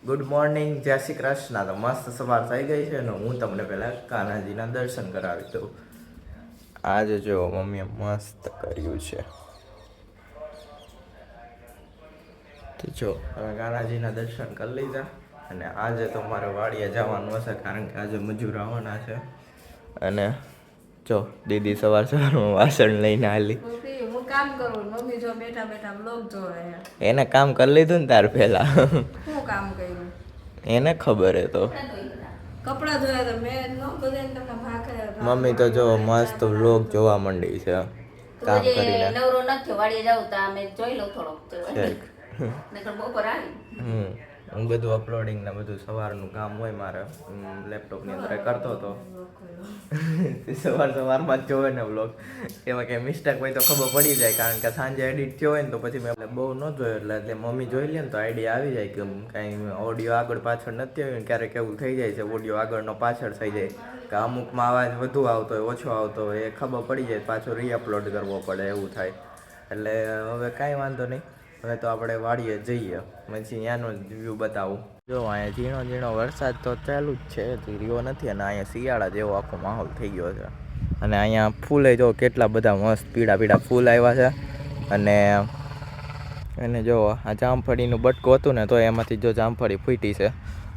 Good morning, જય શ્રી કૃષ્ણ. તો મસ્ત સવાર થઈ ગઈ છે ને હું તમને પહેલા કાનાજીના દર્શન કરાવી દઉં. આજે જો મમ્મીએ મસ્ત કર્યું છે. તો જો હવે કાનાજીના દર્શન કરી લીધા અને આજે તો મારે વાડીએ જવાનું હશે કારણ કે આજે મજૂર આવવાના છે. અને જો દીદી સવાર સવારમાં વાસણ લઈને આલી. હું કામ કરું, મમ્મી જો બેઠા બેઠા બ્લોગ જોવે. એને કામ કરી લીધું ને તાર પહેલા. શું કામ કર્યું એને ખબર હે તો. કપડા ધોયા તો મેં ન બધાને તમને ભાખરે. મમ્મી તો જો મસ્ત વ્લોગ જોવા માંડી છે કામ કરીને. નવરો નથી વાડીએ જાવ તો અમે જોઈ લઉં થોડોક. નકર બપોર આવી. હું બધું અપલોડિંગ ને બધું સવારનું કામ હોય મારે લેપટોપની અંદર કરતો હતો. સવારમાં જ જોવે ને વ્લોગ, એમાં કંઈ મિસ્ટેક હોય તો ખબર પડી જાય કારણ કે સાંજે એડિટ થયો હોય ને તો પછી મેં બહુ ન જોયો એટલે મમ્મી જોઈ લે ને તો આઈડિયા આવી જાય કે કાંઈ ઓડિયો આગળ પાછળ નથી આવ્યું ને ક્યારેક એવું થઈ જાય છે ઓડિયો આગળનો પાછળ થઈ જાય કે અમુકમાં અવાજ વધુ આવતો હોય ઓછો આવતો હોય એ ખબર પડી જાય, પાછો રીઅપલોડ કરવો પડે એવું થાય. એટલે હવે કાંઈ વાંધો નહીં, હવે તો આપણે વાડીએ જઈએ પછી ત્યાંનો વ્યૂ બતાવું. જો અહીંયા ઝીણો ઝીણો વરસાદ તો ચાલુ જ છે, રહ્યો નથી અને અહીંયા શિયાળા જેવો આખો માહોલ થઈ ગયો છે. અને અહીંયા ફૂલે જો કેટલા બધા મસ્ત પીળા પીળા ફૂલ આવ્યા છે. અને જો આ જામફળીનું બટકું હતું ને તો એમાંથી જો જામફળી ફૂટી છે.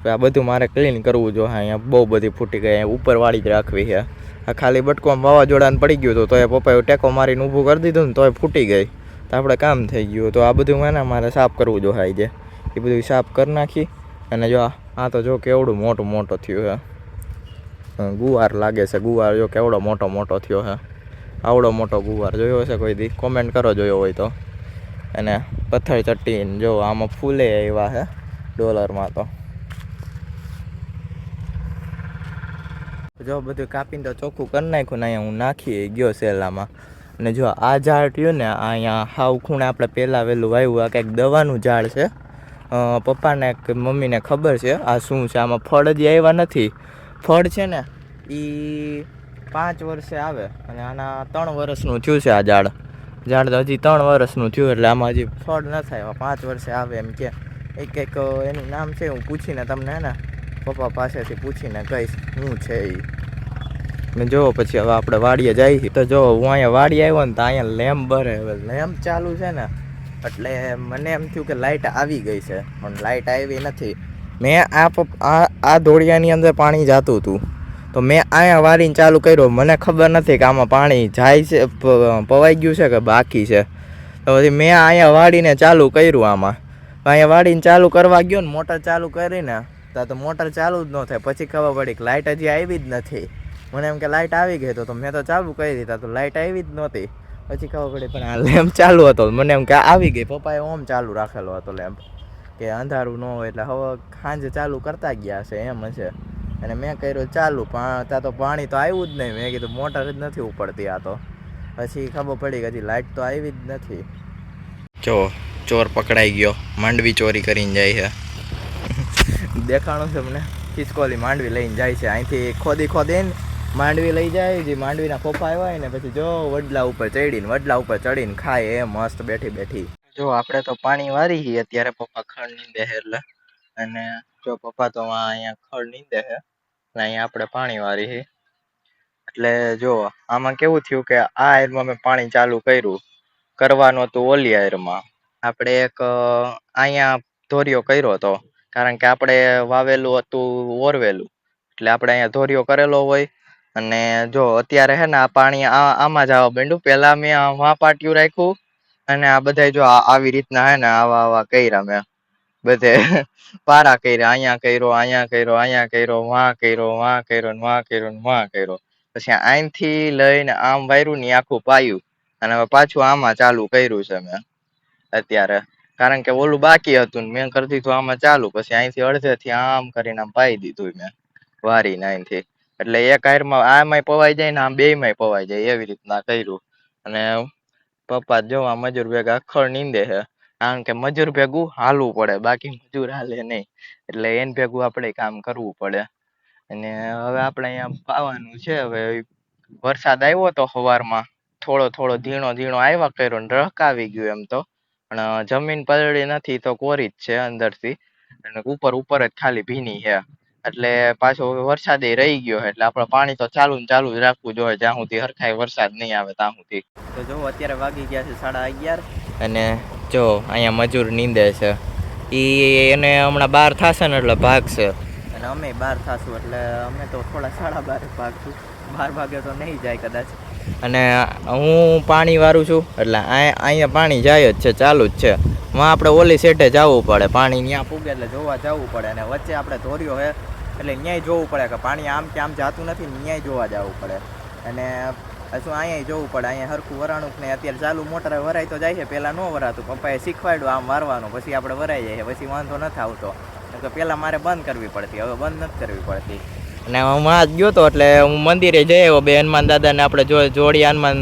તો આ બધું મારે ક્લીન કરવું જો. અહીંયા બહુ બધી ફૂટી ગઈ, ઉપર વાળી જ રાખવી છે. આ ખાલી બટકું વાવાઝોડાને પડી ગયું હતું તો એ પપ્પાએ ટેકો મારીને ઊભું કરી દીધું ને તો એ ફૂટી ગઈ, તો આપણે કામ થઈ ગયું. તો આ બધું મને મારે સાફ કરવું જો. હાઈ જે એ બધું સાફ કરી નાખી. અને જો આ તો જો કેવડું મોટું મોટો થયું છે, ગુવાર લાગે છે. ગુવાર જો કેવડો મોટો મોટો થયો છે. આવડો મોટો ગુવાર જોયો હશે કોઈ દી? કોમેન્ટ કરો જોયો હોય તો. અને પથ્થર ચટ્ટીને જો આમાં ફૂલે આવ્યા છે ડોલરમાં. તો જો બધું કાપીને તો ચોખ્ખું કરી નાખ્યું ને અહીંયા હું નાખી ગયો સેલામાં. અને જો આ ઝાડ રહ્યું ને અહીંયા હાવ ખૂણે આપણે પહેલાં વહેલું વાવ્યું. આ કંઈક દવાનું ઝાડ છે. પપ્પાને મમ્મીને ખબર છે આ શું છે. આમાં ફળ હજી આવ્યા નથી. ફળ છે ને એ 5 વર્ષે આવે અને આના 3 વર્ષનું થયું છે. આ ઝાડ તો હજી 3 વર્ષનું થયું એટલે આમાં હજી ફળ ન થાય. 5 વર્ષે આવે એમ કે એક એનું નામ છે, હું પૂછીને તમને હે ને પપ્પા પાસેથી પૂછીને કહીશ શું છે એ. મેં જો પછી હવે આપણે વાડીએ જઈએ તો જો હું અહીંયા વાડી આવ્યો ને તો અહીંયા લેમ્પ બરે. હવે લેમ્પ ચાલુ છે ને એટલે મને એમ થયું કે લાઇટ આવી ગઈ છે, પણ લાઇટ આવી નથી. મેં આ ધોળિયાની અંદર પાણી જતું હતું તો મેં અહીંયા વારીને ચાલુ કર્યો. મને ખબર નથી કે આમાં પાણી જાય છે, પવાઈ ગયું છે કે બાકી છે. તો પછી મેં અહીંયા વાળીને ચાલુ કર્યું. આમાં અહીંયા વાળીને ચાલુ કરવા ગયો ને મોટર ચાલુ કરીને તો મોટર ચાલુ જ ન થાય. પછી ખબર પડી કે લાઇટ હજી આવી જ નથી. મને એમ કે લાઇટ આવી ગઈ તો મેં તો ચાલુ કરી દીધા તો લાઇટ આવી જ નહોતી. પછી ખબર પડી પણ આ લેમ્પ ચાલુ હતો. મને એમ કે આવી ગઈ. પપ્પાએ ઓમ ચાલુ રાખેલો હતો લેમ્પ કે અંધારું ન હોય એટલે હવે સાંજે ચાલુ કરતા ગયા છે એમ છે. અને મેં કર્યું ચાલુ પણ ત્યાં તો પાણી તો આવ્યું જ નહીં. મેં કીધું મોટર જ નથી ઉપડતી આ તો. પછી ખબર પડી કે હજી લાઇટ તો આવી જ નથી. જો ચોર પકડાઈ ગયો, માંડવી ચોરી કરીને જાય છે. દેખાણું છે મને, ખિસકોલી માંડવી લઈને જાય છે. અહીંથી ખોદીને માંડવી લઈ જાય. જે માંડવીના પપ્પા આવ્યા હોય ને પછી જો વડલા ઉપર ચડીને ખાય એ મસ્ત બેઠી બેઠી. જો આપણે તો પાણી વારી છીએ અત્યારે. પપ્પા ખડ નીંદે છે એટલે. અને જો પપ્પા તો અહીંયા ખડ નીંદે છે અને અહીંયા આપણે પાણી વારી છીએ. એટલે જો આમાં કેવું થયું કે આ આયરમાં મેં પાણી ચાલુ કરવાનું હતું. ઓલી આયરમાં આપણે એક અહીંયા ધોરિયો કર્યો હતો કારણ કે આપણે વાવેલું હતું ઓરવેલું, એટલે આપણે અહીંયા ધોરિયો કરેલો હોય. અને જો અત્યારે હે ને આ પાણી આમાં જ આવવા માંડ્યું. પેલા મેં પાટિયું રાખ્યું અને આ બધા જો આવી રીતના હે ને આવા કર્યા. મેં બધે પારા કર્યા. અહીંયા કર્યો, વાં કર્યો. પછી અહીંથી લઈને આમ વાયરું ને આખું પાયું અને હવે પાછું આમાં ચાલુ કર્યું છે મેં અત્યારે. કારણ કે ઓલું બાકી હતું ને મેં કરી દીધું આમાં ચાલુ. પછી અહીંથી અડધેથી આમ કરીને આમ પાઈ દીધું મેં વારીને અહીંથી. એટલે એક આયરમાં આમાંય પવાઈ જાય ને આમ બેયમાંય પવાઈ જાય એવી રીતના કર્યું. અને પપ્પા જોવા મજૂર ભેગા ખડ નીંદે છે કારણ કે મજૂર ભેગું હાલવું પડે, બાકી મજૂર હાલે નહીં. એટલે એને ભેગું આપણે કામ કરવું પડે. અને હવે આપણે અહીંયા પાવાનું છે. હવે વરસાદ આવ્યો તો સવારમાં થોડો ધીણો આવ્યા કર્યો ને રખ આવી ગયું એમ તો. પણ જમીન પલળી નથી તો કોરી જ છે અંદરથી. અને ઉપર ઉપર જ ખાલી ભીની છે. એટલે પાછો વરસાદ રહી ગયો એટલે આપણે પાણી તો ચાલુ ને ચાલુ જ રાખવું જોઈએ જ્યાં સુધી હરખાઈ વરસાદ નહીં આવે ત્યાં સુધી. તો જો અત્યારે વાગી ગયા છે 11:30 અને જો અહીંયા મજૂર નીંદે છે. એને હમણાં બહાર થશે ને એટલે ભાગશે અને અમે બહાર થશું એટલે અમે તો થોડા 12:30 ભાગશું. 12 વાગે તો નહીં જાય કદાચ. અને હું પાણી વાળું છું એટલે અહીંયા પાણી જાય જ છે, ચાલુ જ છે. આપણે ઓલી સેટે જવું પડે, પાણી ત્યાં પૂગે એટલે જોવા જવું પડે. અને વચ્ચે આપણે ધોર્યો છે એટલે ન્યાય જોવું પડે કે પાણી આમ કે આમ જતું નથી, ન્યાય જોવા જવું પડે. અને શું અહીંયા જોવું પડે, અહીંયા હરખું વરાણું ને અત્યારે ચાલુ મોટર વરાય તો જાય છે, પહેલાં ન વરાતું. પપ્પાએ શીખવાડ્યું આમ વારવાનું, પછી આપણે વરાઈ જાય પછી વાંધો નથી આવતો. તો પહેલાં મારે બંધ કરવી પડતી, હવે બંધ નથી કરવી પડતી. અને હું આજ ગયો હતો એટલે હું મંદિરે જઈ આવ્યો. બે હનુમાન દાદાને આપણે જોડી હનુમાન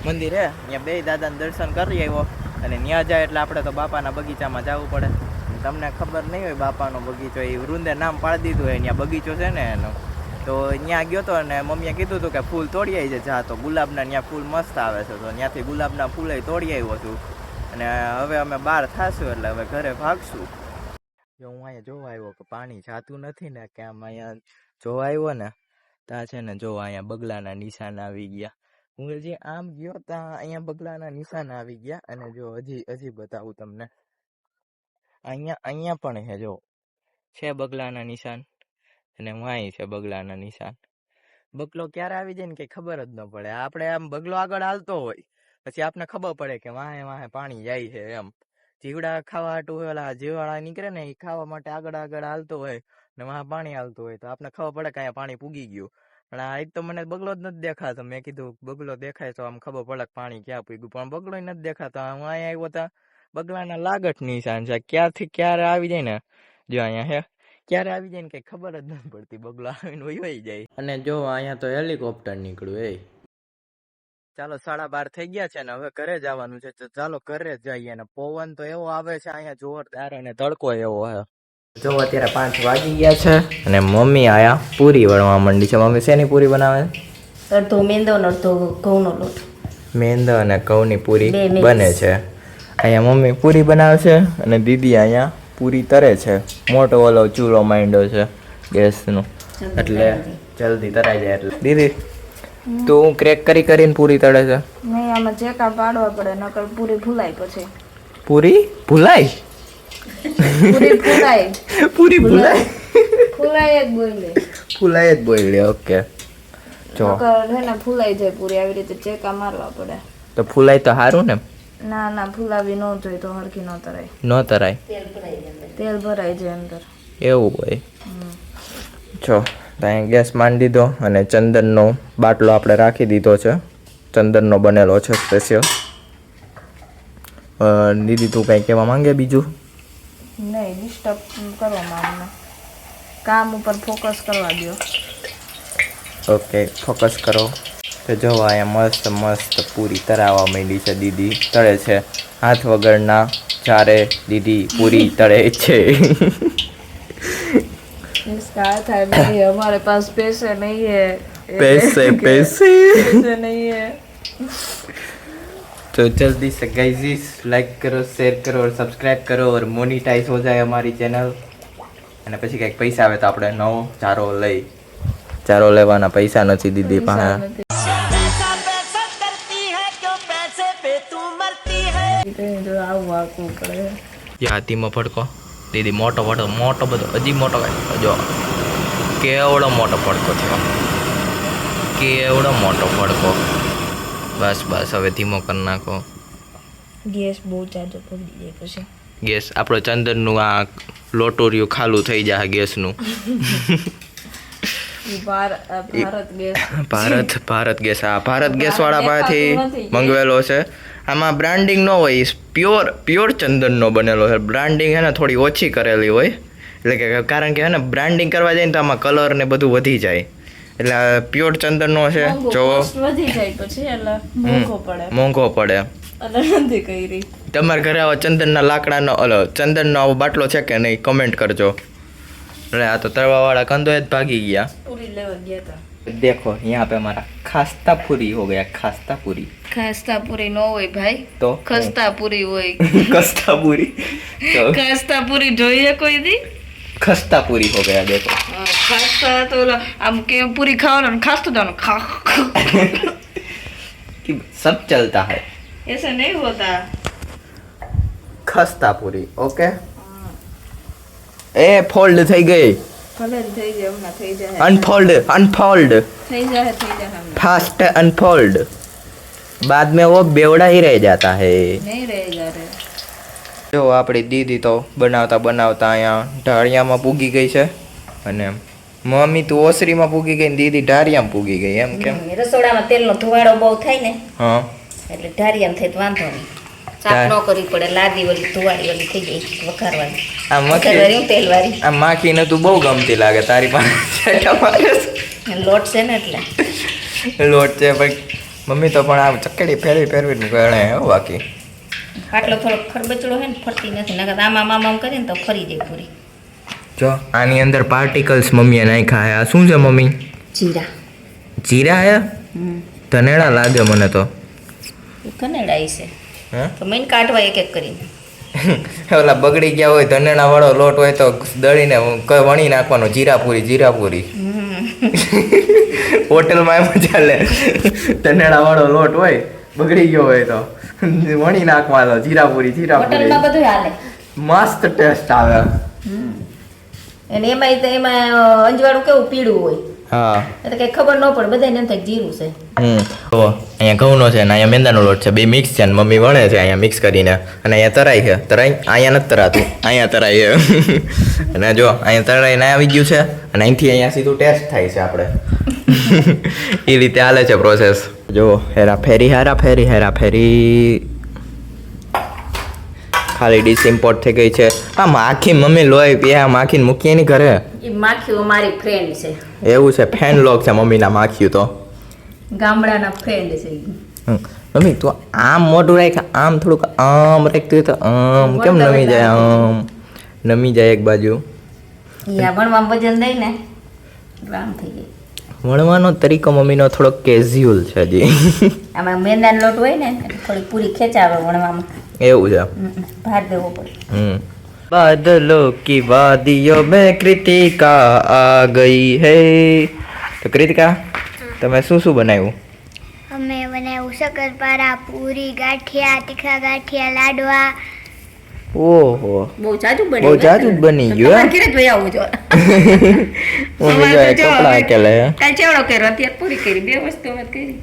મંદિર હે ત્યાં બે દાદાને દર્શન કરી આવ્યો. અને ત્યાં જાય એટલે આપણે તો બાપાના બગીચામાં જવું પડે. તમને ખબર નહીં હોય બાપાનો બગીચો, એ વૃંદે નામ પાડી દીધું હોય ત્યાં બગીચો છે ને એનો. તો ત્યાં ગયો હતો અને મમ્મીએ કીધું હતું કે ફૂલ તોડી આવી છે. જા તો ગુલાબના ત્યાં ફૂલ મસ્ત આવે છે, તો ત્યાંથી ગુલાબના ફૂલે તોડી આવ્યો છું. અને હવે અમે બહાર થાશું એટલે હવે ઘરે ભાગશું. જો હું અહીંયા જોવા આવ્યો કે પાણી જાતું નથી ને, કે આમ અહીંયા જોવા આવ્યો ને ત્યાં છે ને જો અહીંયા બગલાના નિશાન આવી ગયા. હું હજી આમ ગયો ત્યાં અહીંયા બગલાના નિશાન આવી ગયા. અને જો હજી બતાવું તમને, અહીંયા પણ હે જો છે બગલાના નિશાન. અને વાંય છે બગલાના નિશાન. બગલો ક્યારે આવી જાય ને કઈ ખબર જ ન પડે. આપણે આમ બગલો આગળ હાલતો હોય પછી આપણે ખબર પડે કે વાહે પાણી જાય છે એમ. જીવડા ખાવા હાટું ઓલા જીવાળા નીકળે ને એ ખાવા માટે આગળ હાલતો હોય ને વાહ પાણી હાલતું હોય તો આપણે ખબર પડે કે અહીંયા પાણી પૂગી ગયું. પણ આ તો મને બગલો જ નથી દેખાતો. મેં કીધું બગલો દેખાય તો આમ ખબર પડે પાણી ક્યાં પૂગ્યું, પણ બગલો નથી દેખાતો. હું અહીંયા આવ્યો તા બગલાના લાગટ નિશાન છે. ક્યારથી ક્યારે આવી જાય ને જો અહીંયા હે, ક્યારે આવી જાય ને કઈ ખબર જ નથી પડતી. બગલો આવીને વહી જાય. અને જો અહીંયા તો હેલિકોપ્ટર નીકળ્યું. એ ચાલો 12:30 થઈ ગયા છે ને હવે ઘરે જવાનું છે, તો ચાલો ઘરે જ જઈએ. ને પવન તો એવો આવે છે અહીંયા જોરદાર અને તડકો એવો હે. જો અત્યારે 5 વાગી ગયા છે અને મમ્મી આયા પૂરી વણવા માંડી છે. મમ્મી શેની પૂરી બનાવે? અડધો મેંદો ને અડધો ઘઉંનો લોટ. મેંદો અને ઘઉંની પૂરી બને છે. અહીંયા મમ્મી પૂરી બનાવે છે અને દીદી અહીંયા પૂરી તરે છે. મોટો ઓલો ચૂલો માંડ્યો છે ગેસનો એટલે જલ્દી તરાઈ જાય. એટલે દીદી તું ક્રેક કરીને પૂરી તળે છે? નહીં, આમાં ચેકા પાડવા પડે નકર પૂરી ભૂલાય. પછી પૂરી ભૂલાય? પૂરી ભૂલાય? ફૂલાય જ બોલે. ઓકે જો ફૂલાઈ જાય પૂરી, આવી રીતે ચેકા મારવા પડે. તો ફૂલાય તો સારું ને? ના ફૂલાવી ન જોઈએ તો હરખી ન તરાય. ન તરાય? તેલ ભરાઈ જાય અંદર. એવું હોય? જો ત્યાં ગેસ માંડી દીધો અને ચંદનનો બાટલો આપણે રાખી દીધો છે. ચંદનનો બનેલો છે સ્પેશિયલ. દીદી તું કંઈ કહેવા માંગે બીજું? નહીં, ડિસ્ટર્બ કરવામાં અમને કામ ઉપર ફોકસ કરવા દો. ઓકે ફોકસ કરો. તો જો અહીંયા મસ્ત પૂરી તરાવવા માંડી છે. દીદી તળે છે હાથ વગરના ચારે. દીદી પૂરી તળે છે. हमारे पास पैसे नहीं है. पैसे नहीं है. तो जल्दी से गाइस लाइक करो, शेयर करो और सब्सक्राइब करो और मोनिटाइज हो जाए हमारी चैनल. અને પછી કંઈક પૈસા આવે તો આપણે નવો ચારો લેવાના પૈસા નથી દીદી પાસે. હાથીમાં ફડકો દીદી મોટો બધો હજી મોટો જો કેવડો મોટો પડકો થયો. કેવડો મોટો પડકો. બસ હવે ધીમો કરી નાખો. ગેસ બહુ ચાર્જ પડી જાય પછી. ગેસ આપણો ચંદનનું આ લોટોરિયું ખાલું થઈ જાય ગેસનું. ભારત ગેસ વાળા પાસેથી મંગવેલો છે. આમાં બ્રાન્ડિંગ ન હોય, પ્યોર ચંદનનો બનેલો છે. બ્રાન્ડિંગ હે ને થોડી ઓછી કરેલી હોય એટલે કે કારણ કે હે ને બ્રાન્ડિંગ કરવા જાય ને તો આમાં કલર ને બધું વધી જાય. એટલે પ્યોર ચંદનનો છે. જો વધી જાય પછી એટલે મોંઘો પડે. તમારા ઘરે આવા ચંદનના લાકડાનો ચંદનનો આવો બાટલો છે કે નહીં કમેન્ટ કરજો. એટલે આ તો તળવાવાળા કંદો જ ભાગી ગયા. પૂરી લેવા ગયા હતા. देखो यहाँ पे हमारा खास्ता पूरी हो गया. खास्ता पूरी नो હોય ભાઈ, તો ખસ્તા પૂરી હોય. खस्ता पूरी तो ખસ્તા પૂરી જોઈએ કોઈ દી? खस्ता पूरी हो गया देखो। ખાસ્તા તો ઓલા આમ કે પૂરી ખાવાનું ખાસ તો દાનો ખા कि सब चलता है। ऐसा नहीं होता। खस्ता पूरी ओके। ए फोल्ड થઈ ગઈ। ભલે થઈ જાય હમણાં થઈ જાય अनफोल्ड अनफोल्ड થઈ જાય હમણાં फास्ट अनफोल्ड बाद में वो बेवड़ा ही रह जाता है। નહીં રહેગા રે। જો આપણી દીદી તો બનાવતા બનાવતા અહીંયા ઢાળિયામાં પૂગી ગઈ છે અને મમ્મી તો ઓસરીમાં પૂગી ગઈ ને દીદી ઢાળિયામાં પૂગી ગઈ એમ કેમ? રસોડામાં તેલનો ધુવાડો બહુ થાય ને હા એટલે ઢારિયામાં થાય તો વાંધો નહીં સાફ ન કરવી પડે લાદી વળી ધુવાડી વળી થઈ જાય વઘારવાની આ વઘારવાની તેલવાળી આ માખીને તું બહુ ગમતી લાગે તારી પાસે લોટ છે ને એટલે લોટ છે ભાઈ મમ્મી તો પણ આ ચકડી ફેરવી ફેરવીને ગણે હો બાકી આટલો થોડો ખરબચડો હે ને ફરતી નથી નકર આમ આમ કરીને તો ફરી જાય પૂરી। જો આની અંદર પાર્ટિકલ્સ મમ્મીએ નાખ્યા હે। આ શું છે મમ્મી? જીરા જીરા હે? ધનેડા લાગે મને તો। કનેડાઈ છે હે તો મેં કાઢવા એક એક કરીને ઓલા બગડી ગયા હોય ધનેડા વાળો લોટ હોય તો દળીને વણી નાખવાનો જીરાપુરી હોટલમાં એમ ચાલે ધનેડા વાળો લોટ હોય બગડી ગયો હોય તો વણી નાખવાનો જીરાપુરી હોટલમાં બધું હાલે મસ્ત ટેસ્ટ આવે। અને એમાં અંજવાળું કેવું પીળું હોય હા એટલે કઈ ખબર ન પડે બધાને એમ થાય જીરું છે। તો અહીંયા ઘઉંનો છે ને અહીંયા મેંદાનો લોટ છે બે મિક્સ છે ને મમ્મી વણે છે અહીંયા મિક્સ કરીને અને અહીંયા તરાઈ છે અહીંયા નથી તરાતું અહીંયા તરાઈ છે અને જો અહીંયા તરાઈને આવી ગયું છે અને અહીંથી અહીંયા સીધું ટેસ્ટ થાય છે આપણે એ રીતે હાલે છે પ્રોસેસ। જો હેરાફેરી ખાલી ડીશ ઇમ્પોર્ટ થઈ ગઈ છે। આ માખી મમ્મી લોહી પીયા માખીને મૂકીએ નહીં ઘરે એ માખીઓ મારી ફ્રેન્ડ છે એવું છે ફેન લોક છે મમ્મીના માખ્યું તો ગામડાના ફ્રેન્ડ છે મમ્મી તું આમ મોઢું રાખ આમ થોડુંક આમ રાખતું હોય તો આમ કેમ નમી જાય આમ નમી જાય એક બાજુ અહીંયા ભણવામાં વજન દઈ ને આમ થઈ જાય વણવાનો તરીકો મમ્મીનો થોડોક કેઝ્યુઅલ છે હજી આમાં મેંદાનો લોટ હોય ને થોડી પૂરી ખેંચાવે વણવામાં એવું છે ભાર દેવો પડે। बादलों की वादियों में कृतिका आ गई है। तो कृतिका તમે શું શું બનાવ્યું? અમે બનાવ્યું શક્કરપારા પૂરી ગાંઠિયા તીખા ગાંઠિયા લાડવા। ઓહો બહુ જાજુ બની બહુ જાજુ જ બની ગયું તમારે ઘરે જોઈ આવું જો મમ્મી જો કપડા કેલે કાલ ચેવડો કર્યો અત્યારે પૂરી કરી બે વસ્તુ અમે કરી।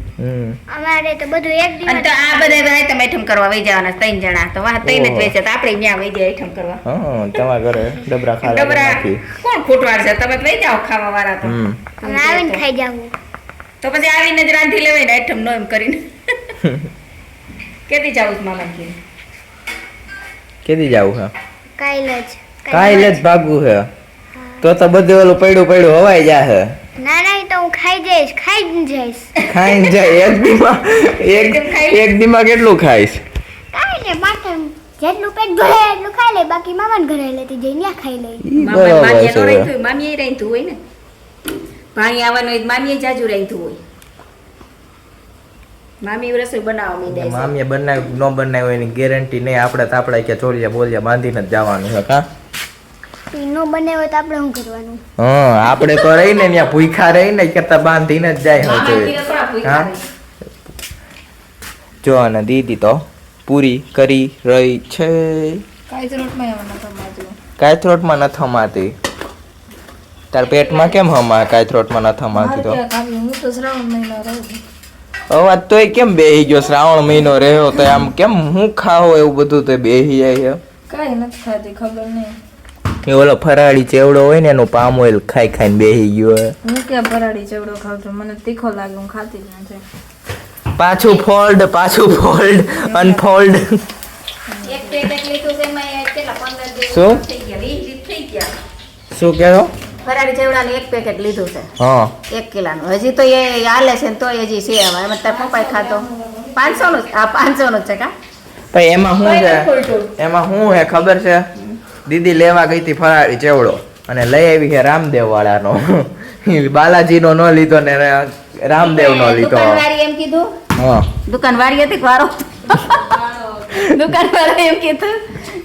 અમારે તો બધું એક દિવસ અને તો આ બધા તમે આઈટમ કરવા વઈ જવાના 3 જણા તો વાહ 3 જ વેચે તો આપણે ત્યાં વઈ જાય આઈટમ કરવા। હા તમારા ઘરે ડબરા ખાવા ડબરા કોણ ખોટવાડ છે તમે વઈ જાઓ ખાવા વાળા તો અમે આવીને ખાઈ જાવું તો પછી આવીને જ રાંધી લેવાય ને આઈટમ નો એમ કરીને કેદી જાવું છે મામા ઘરે કેદી જાવું હે? કાલે જ ભાગવું હે તો બધું ઓલું પડ્યું હવાઈ જાહે। ના ના તો હું ખાઈને જઈશ ખાઈને જાય એક દીમાં કેટલું ખાઈશ? કાઈ ને માથે જેટલું પેટ ભરે એટલું ખાઈ લે બાકી મામાને ઘરે લેતી જઈને ત્યાં ખાઈ લઈ। મામા મામીએ નો રહી તો મામીએ રહી હોય ને ભાઈ આવવાનો હોય મામીએ જાજુ રહી હોય મામી રસોઈ બનાવવા માંડે છે મામીએ બનાવ્યું ન બનાવ્યું એની ગેરંટી નહીં આપણે તો આપણે કે ચોરિયા બોલિયા બાંધીને જ જવાનું છે કા નો બને હોય તો આપણે શું કરવાનું? હા આપણે તો રહીને ત્યાં ભૂખા રહીને કરતા બાંધીને જ જાય હા જો અને દીદી તો પૂરી કરી રહી છે। કાયથરોટમાં ન થમાતી તાર પેટમાં કેમ હમા કાયથરોટમાં ન થમાતી તો અવાજ તોય કેમ બેહી ગયો? શ્રાવણ મહિનો રહ્યો તો આમ કેમ હું ખાઓ એવું બધું તો બેહી જાય કાઈ નથી ખાતી ખબર નહીં એ ઓલો ફરાળી ચેવડો હોય ને એનું પામ ઓઇલ ખાઈ ખાઈને બેહી ગયો હે। હું ક્યાં ફરાળી ચેવડો ખાઉં છું મને તીખો લાગે હું ખાતી જ નથી। પાછું ફોલ્ડ અનફોલ્ડ એક પેકેટ લીધું છે એમાં કેટલા 15 દિવસ શું? થઈ ગયા 20 દિવસ થઈ ગયા। શું કહેતો? ફરાળી ચેવડાનું એક પેકેટ લીધું છે હા 1 કિલોનું હજી તો એ હાલે છે ને તોય હજી છે એમાં તાર પપ્પાએ ખાતો 500 નું આ 500 નું છે કા ભાઈ એમાં શું હે ખબર છે? દીદી લેવા ગઈ હતી ફરાળી ચેવડો અને લઈ આવી છે રામદેવ વાળાનો બાલાજીનો ન લીધો ને રામદેવ નો લીધો। દુકાનવાળી એમ કીધું હા દુકાનવાળી હતી વારો દુકાનવાળા એમ કીધું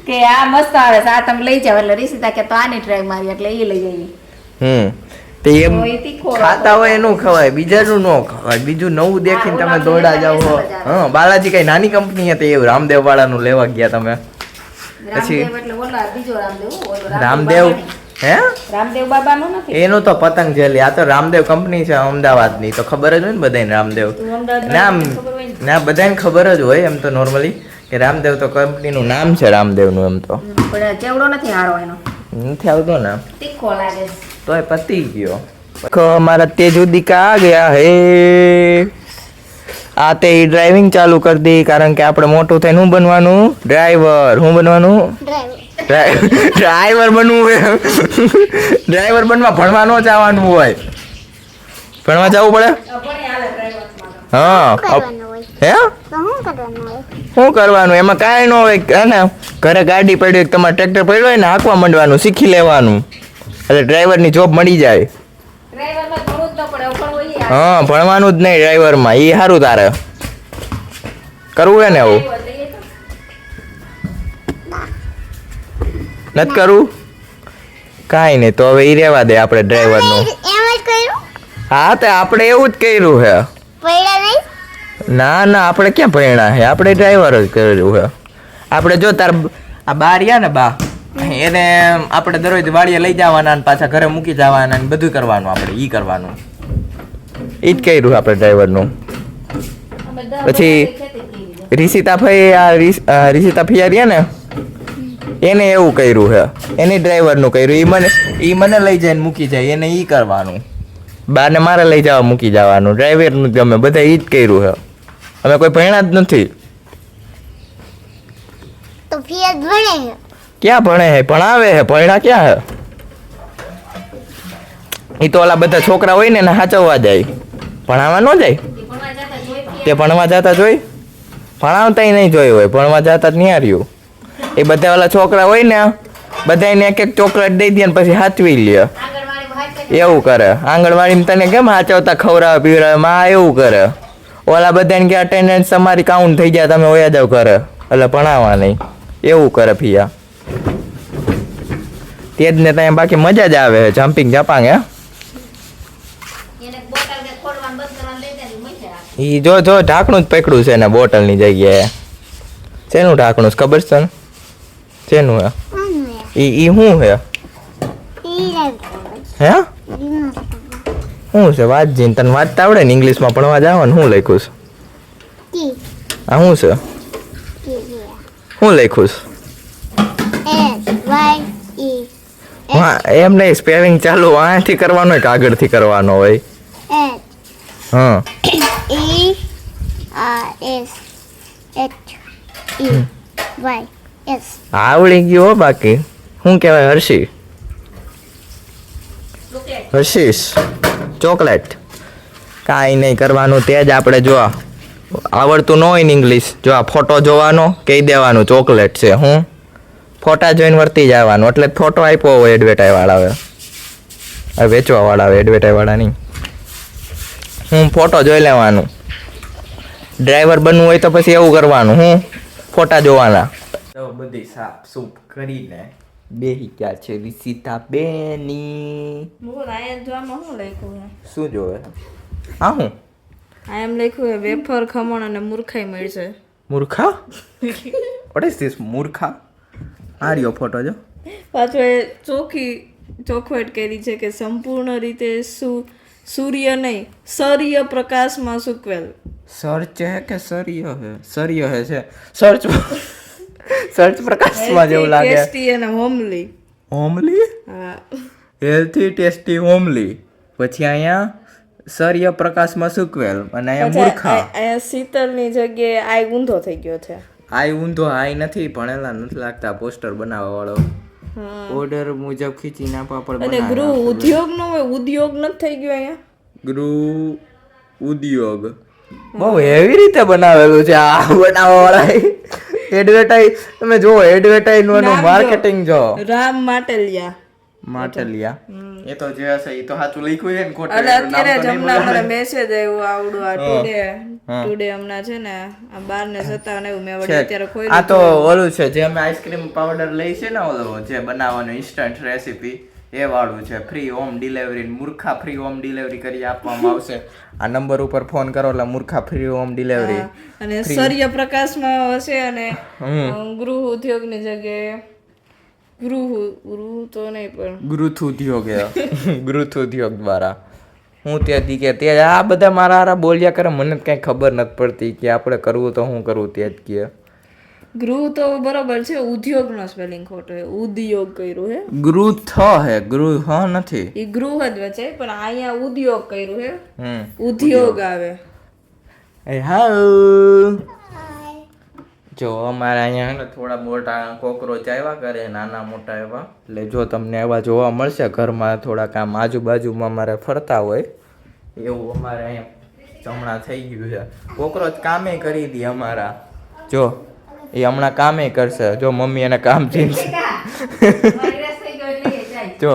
કે આ મસ્ત આવે છે, આ તમે લઈ જાવ. એટલે રિષિતા કે તો આની ટ્રાય મારી, એટલે એ લઈ આવી. તે એમ તો એ તીખો ખાતા હોય એનું ખવાય, બીજાનું ન ખવાય. બીજું નવું દેખીને તમે દોડા જાવ હો. હા, બાલાજી કઈ નાની કંપની હતી એવું રામદેવ વાળાનું લેવા ગયા તમે? પછી રામદેવ એટલે ઓલા બીજો રામદેવ, ઓલો રામદેવ હે રામદેવ બાબાનો નથી. એનું તો પતંજલિ, આ તો રામદેવ કંપની છે અમદાવાદની, તો ખબર જ હોય ને બધાને રામદેવ તું અમદાવાદ નામ. ખબર હોય ને? ના, બધાને ખબર જ હોય એમ તો નોર્મલી કે રામદેવ તો કંપનીનું નામ છે રામદેવનું. એમ તો પણ ચેવડો નથી હારો એનો, નથી આવતો ને, તીખો લાગે. તોય પતી ગયો. हमारा तेजुदिका आ गया है. आते ही ड्राइविंग चालू कर दी, कारण કે આપણે મોટું થઈને શું બનવાનું? ડ્રાઈવર. શું બનવાનું? ડ્રાઈવર બનવું હોય. ડ્રાઈવર બનવા ભણવા ન જવાનું હોય, ભણવા જવું પડે. હા, હે શું કરવાનું? એમાં કાંઈ ન હોય હે ને. ઘરે ગાડી પડી હોય, તમારે ટ્રેક્ટર પડ્યું હોય ને, હાંકવા માંડવાનું, શીખી લેવાનું, એટલે ડ્રાઈવરની જોબ મળી જાય. હા, ભણવાનું જ નહીં ડ્રાઈવરમાં, એ સારું. તારે કરવું હે ને એવું? નથી કરવું? કાંઈ નહીં, તો હવે એ રહેવા દે આપણે ડ્રાઈવરનું. હા, તો આપણે એવું જ કર્યું છે. ના ના, આપણે ક્યાં ભણ્યા છે, આપણે ડ્રાઈવર જ કર્યું છે. આપણે જો તાર આ બા રહ્યા ને બા, એને આપણે દરરોજ વાડીએ લઈ જવાના ને પાછા ઘરે મૂકી જવાના ને બધું કરવાનું, આપણે ઈ કરવાનું. ઈ જ કર્યું આપણે ડ્રાઈવરનું. પછી રિષિતા ભાઈ, આ રિષિતા ફિયા રહ્યા ને, એને એવું કર્યું છે, એને ડ્રાઈવરનું કર્યું. ઈ મને લઈ જાય ને મૂકી જાય, એને ઈ કરવાનું. બાને મારે લઈ જવા મૂકી જવાનું, ડ્રાઈવરનું જ અમે બધા ઈ જ કર્યું છે. અમે કોઈ ભણ્યા જ નથી. તો ફિયાદ ભણે છે. ક્યાં ભણે હે? ભણાવે હે, ભણ્યા ક્યાં હે? એ તો ઓલા બધા છોકરા હોય ને એને સાચવવા જાય, ભણાવવા ન જાય. તે ભણવા જતા જોઈ? ભણાવતા નહીં જોઈ હોય, ભણવા જતા જ નહીં રહ્યું. એ બધા ઓલા છોકરા હોય ને, બધાને એક એક ચોકલેટ દઈ દે ને પછી સાચવી લે, એવું કરે. આંગણવાડીમાં તને કેમ સાચવતા ખવડાવે પીવડાવે, માં એવું કરે. ઓલા બધાને કે અટેન્ડન્સ તમારી કાઉન્ટ થઈ જાય, તમે વયા જાવ કરે, એટલે ભણાવવા નહીં, એવું કરે ફિયા. તે જ ને ત્યાં બાકી મજા જ આવે, જમ્પિંગ જપાંગ. હે ઈ જો જો ઢાંકણું જ પકડ્યું છે ને બોટલની જગ્યાએ. શેનું ઢાંકણું છે ખબર છે ને? શેનું હે ઈ શું હે? હે શું છે? વાંચજીને તને વાંચતા આવડે ને? ઇંગ્લિશમાં ભણવા જવાનું શું લખ્યું છે? આ શું છે? શું લખ્યું છે? હા, એમ નહીં, સ્પેલિંગ ચાલુ અહીંથી કરવાનો હોય કે આગળથી કરવાનો હોય? હા, આવડી ગયું હો. બાકી શું કહેવાય? હર્ષી, હર્ષીસ ચોકલેટ. કાંઈ નહીં કરવાનું, તે જ આપણે જો આવડતું ન હોય ને ઇંગ્લિશ, જો આ ફોટો જોવાનો, કહી દેવાનું ચોકલેટ છે. હું ફોટા જોઈને વર્તી જવાનું, એટલે ફોટો આપ્યો હોય એડવર્ટાઈઝ વાળા હવે વેચવા વાળા આવે, એડવર્ટાઈઝ વાળા નહીં. હું ફોટો જોઈ લેવાનું. ડ્રાઈવર બનવું હોય તો પછી એવું કરવાનું, હું ફોટા જોવાના. તો બધી સાફ સૂફ કરીને બેહી ગયા છે રિષિતા બેની. શું જોવે? હા, હું આ એમ લખ્યું છે વેફર, ખમણ અને મૂર્ખાઈ મળશે. મૂર્ખા? વોટ ઇઝ ધીસ મૂર્ખા? આ રહ્યો ફોટો જો. પાછો એ ચોખવટ કરી છે કે સંપૂર્ણ રીતે સૂર્ય નહીં, સૂર્ય પ્રકાશમાં સૂકવેલ. સર્ચ હે કે સર્ય હે? સર્ય હે છે. સર્ચ પ્રકાશમાં જેવું લાગે. ટેસ્ટી અને હોમલી. હોમલી? હા, હેલ્થી ટેસ્ટી હોમલી. પછી અહીંયા સૂર્ય પ્રકાશમાં સૂકવેલ અને અહીંયા મૂર્ખા. અહીંયા શીતલની જગ્યાએ આઈ ઊંધો થઈ ગયો છે. આઈ ઊંધો આઈ નથી, ભણેલા નથી લાગતા. પોસ્ટર બનાવવા વાળો ઓર્ડર મુજબ ખીચી ના પાપડ અને ગૃહ ઉદ્યોગ નો હોય, ઉદ્યોગ નથી થઈ ગયો અહીંયા. ગૃહ ઉદ્યોગ બહુ એવી રીતે બનાવેલું છે આ બનાવવા વાળા. એડવર્ટાઈઝ તમે જો, એડવર્ટાઈઝ નું માર્કેટિંગ જો. રામ માટલિયા. માટલિયા એ તો જે હશે એ તો સાચું લખ્યું છે ને ખોટું? એટલે અત્યારે જ હમણાં મને મેસેજ આવ્યો આવડું આ ટુડે હા. ટુડે હમણાં છે ને આ 12 ને 57 એવું મેં વળી છે. અત્યારે આ ખોલ્યું તો ઓલું છે જે અમે આઈસ્ક્રીમ પાવડર લઈ છે ને ઓલો જે બનાવવાનું ઇન્સ્ટન્ટ રેસીપી એ વાળું છે ફ્રી હોમ ડિલિવરી મૂર્ખા ફ્રી હોમ ડિલિવરી કરી આપવામાં આવશે આ નંબર ઉપર ફોન કરો એટલે મૂર્ખા ફ્રી હોમ ડિલિવરી અને સૂર્યપ્રકાશમાં હશે અને ગૃહ ઉદ્યોગની જગ્યાએ ગૃહ તો નહીં પણ ગૃથ ઉદ્યોગ ગૃથ ઉદ્યોગ દ્વારા હું ત્યાંથી કે તે આ બધા મારા હારા બોલ્યા કરે મને કઈ ખબર નથી પડતી કે આપણે કરવું તો હું કરવું તે જ કે ગૃહ તો બરોબર છે ઉદ્યોગનો સ્પેલિંગ ખોટો છે ઉદ્યોગ કર્યું છે ગૃથ હે ગૃહ નથી એ ગૃહ જ વચ્ચે પણ અહીંયા ઉદ્યોગ કર્યું છે હમ ઉદ્યોગ આવે એ હાઉ જો અમારે અહીંયા હે ને થોડા મોટા કોકરોચ આવ્યા કરે નાના મોટા એવા એટલે જો તમને એવા જોવા મળશે ઘરમાં થોડાક આમ આજુબાજુમાં અમારે ફરતા હોય એવું અમારે અહીંયા હમણાં થઈ ગયું છે કોકરોચ કામે કરી દી અમારા જો એ હમણાં કામે કરશે જો મમ્મી એને કામ ચીંધશે જો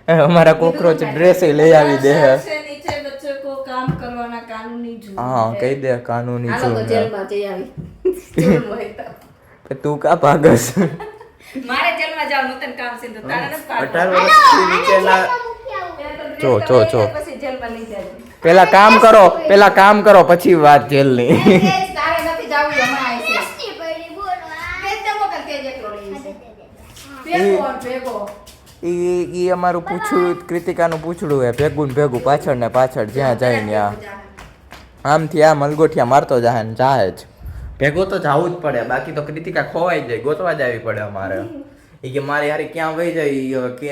અમારા કોકરોચ ડ્રેસ લઈ આવી દે નીચે બચ્ચો કો કામ કરવાના કાનૂની જો હા કહી દે કાનૂની હાલો તો જો જેલમાં જઈ આવી તું કા ભાગસ મારે જેલમાં જવાનું નતું કામ છે તો તારે નથી પાડવું. 18 વર્ષથી નીચેના જો પછી જેલમાં લઈ જાય પેલા કામ કરો પછી વાત જેલની તારે નથી જાવું હમણાં આવી છે તે જ મોકલ તે જ એકલો લઈ છે ભેગો ઈ અમારું પૂછડું કૃતિકાનું પૂછડું હે ભેગું ને ભેગું પાછળ ને પાછળ જ્યાં જાય ને આમથી આમ અલગોઠિયા મારતો જાય ને જાય જ ભેગો તો જવું જ પડે બાકી તો કૃતિકા ખોવાઈ જાય ગોતવા જ આવી પડે અમારે ઈ કે મારી હારી ક્યાં વહી જાય કે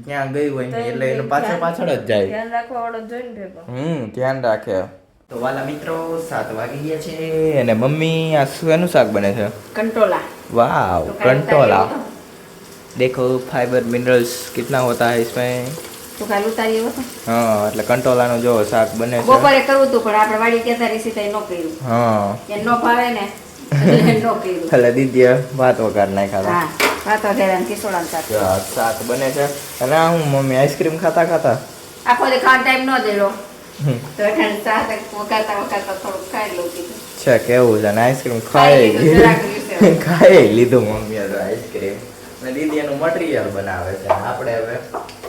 ક્યાં ગઈ હોય ને એટલે એનું પાછળ જ જાય ધ્યાન રાખવા વાળો જોઈને ભેગો ધ્યાન રાખે તો વાલા મિત્રો 7 વાગી ગયા છે અને મમ્મી આ શેનું શાક બને છે કંટોલા वाव कंटोला देखो फाइबर मिनरल्स कितना होता है इसमें તો કાલ ઉતારી આવ્યો તો हाँ એટલે કંટોલાનું જો શાક બને છે બપોરે કરવું હતું પણ આપણે વાડી કેતા રીસી તઈ નો કર્યું હા એ નો ભાવે ને એટલે નો કર્યું એટલે દીદીએ વાત વગાર નાખ્યા હા વાતો ઘેરાન કિશોડાન સાથે હતા શાક બને છે અને આ હું મમ્મી આઈસ્ક્રીમ ખાતા આખો દે ખાવાનો ટાઈમ નો દેલો તો એટલે ચા વગાડતા થોડું ખાઈ લઉં કીધું છે કેવું છે અને આઈસ્ક્રીમ ખાઈ લીધું, જરાક લીધું. ખાઈ લીધું મમ્મીએ તો આઈસ્ક્રીમ અને દીદી એનું મટીરિયલ બનાવે છે આપણે હવે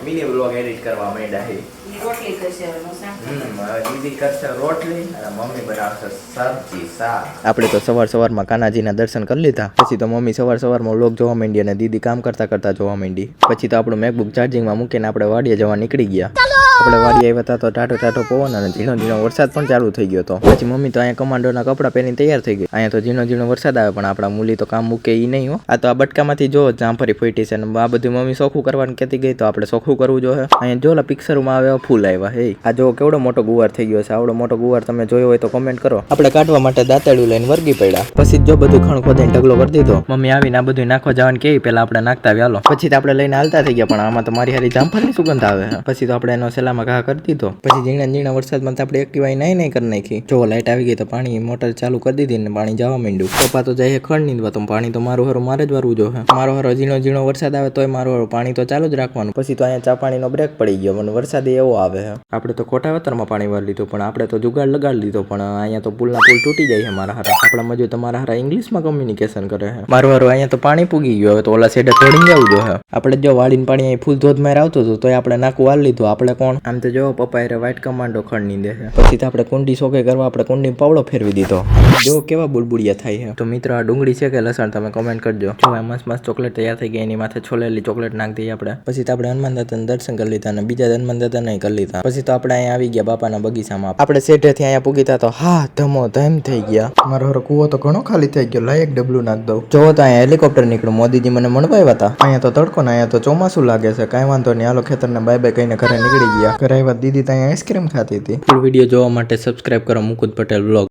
મિની વ્લોગ એડિટ કરવા માંડ્યા છીએ ની રોટલી થશે હવે નો શાક. હવે દીદી કરશે રોટલી અને મમ્મી બનાવશે સબ્જી શાક આપણે તો સવારમાં કાનાજીના દર્શન કરી લીધા પછી તો મમ્મી સવારમાં વ્લોગ જોવા માંડી અને દીદી કામ કરતા જોવા માંડી પછી તો આપણું મેકબુક ચાર્જિંગમાં મૂકીને આપણે વાડીએ જવા નીકળી ગયા આપણે વાડી આવ્યા હતા તો ટાટો પવન અને ઝીણો વરસાદ પણ ચાલુ થઈ ગયો હતો પછી મમ્મી તો અહીંયા કમાન્ડોના કપડાં પહેરીને તૈયાર થઈ ગઈ અહીંયા તો ઝીણો વરસાદ આવે પણ આપણા મૂલી તો કામ મૂકે ઈ નહીં હો આ તો આ બટકામાંથી જો જામફળી ફૂટી છે અને આ બધું મમ્મી સોખું કરવાનું કહેતી ગઈ તો આપણે સોખું કરવું જોઈએ અહીંયા જો ઓલા પિક્ચરમાં આવે ફૂલ આવ્યા હે આ જો કેવડો મોટો ગુવાર થઈ ગયો છે આવડો મોટો ગુવાર તમે જોયો હોય તો કમેન્ટ કરો આપણે કાઢવા માટે દાંતેડું લઈને વર્ગી પડ્યા પછી જો બધું ખણ ખોદીને ઢગલો કરી દીધો મમ્મી આવીને આ બધું નાખવા જવાનું કેવી પેલા આપણે નાખતા વ્યાલો પછી તો આપણે લઈને હાલતા થઈ ગયા પણ આમાં તો મારી હારી જામફળની સુગંધ આવે પછી તો આપણે એનો સેલામાં ઘા કરી દીધો પછી ઝીણા વરસાદમાં તો આપણે એક્ટિવા નહીં કરી નાખી જો લાઈટ આવી ગઈ તો પાણી મોટર ચાલુ કરી દીધી ને પાણી જવા માંડ્યું પપ્પા તો જાય ખડ નીંદવા તો પાણી તો મારું હારું મારે જ વારવું જોઈએ મારો હારો ઝીણો વરસાદ આવે તોય મારું હારું પાણી તો ચાલુ જ રાખવાનું પછી તો અહીંયા ચા પાણીનો બ્રેક પડી ગયો અને વરસાદ એવો આવે છે આપણે તો ખોટા વેતરમાં પાણી વાળી લીધું પણ આપણે તો જુગાડ લગાડી લીધો પણ અહીંયા તો પુલ તૂટી જાય છે મારા હારા આપણા મજૂર તમારા હારા ઇંગ્લિશમાં કમ્યુનિકેશન કરે છે મારું હારું અહીંયા તો પાણી પૂગી ગયું હવે તો ઓલા સાઈડે તોડીને જવું જોઈએ આપણે જો વાળીને પાણી અહીં ફૂલ ધોધમાર આવતું હતું તોય આપણે નાખું વાળી લીધું આપણે કોણ આમ તો જો પપ્પા એ વ્હાઈટ કમાન્ડો ખડ નીંદે છે પછી તો આપણે કુંડી સોકે કરવા આપણે કુંડી પાવડો ફેરવી દીધો જો કેવા બુડબુડિયા થાય છે તો મિત્રો આ ડુંગળી છે કે લસણ તમે કમેન્ટ કરજો જો આ મસ્ત ચોકલેટ તૈયાર થઈ ગઈ એની માથે છોલેલી ચોકલેટ નાખી દઈએ આપણે પછી તો આપણે હનુમાન દાદાના દર્શન કરી લીધા અને બીજા હનુમાન દાદા નહીં કરી લીધા પછી તો આપણે અહીંયા આવી ગયા બાપાના બગીચામાં આપણે શેઠેથી અહીંયા પૂગીતા તો હા ધમો ધમ થઈ ગયા મારો હરો કૂવો તો ઘણો ખાલી થઈ ગયો લાયક ડબલું નાખ દઉં જો તો અહીંયા હેલિકોપ્ટર નીકળ્યું મોદીજી મને મળવા આવ્યા હતા અહીંયા તો તડકો ને અહીંયા તો ચોમાસું લાગે છે કાંઈ વાંધો નહીં હાલો ખેતરને બાય કહીને ઘરે નીકળી ગયા ઘરે આવ્યા દીદી ત્યાં આઈસ્ક્રીમ ખાતી હતી ફૂલ વિડીયો જોવા માટે સબસ્ક્રાઇબ કરો મુકુદ પટેલ વ્લોગ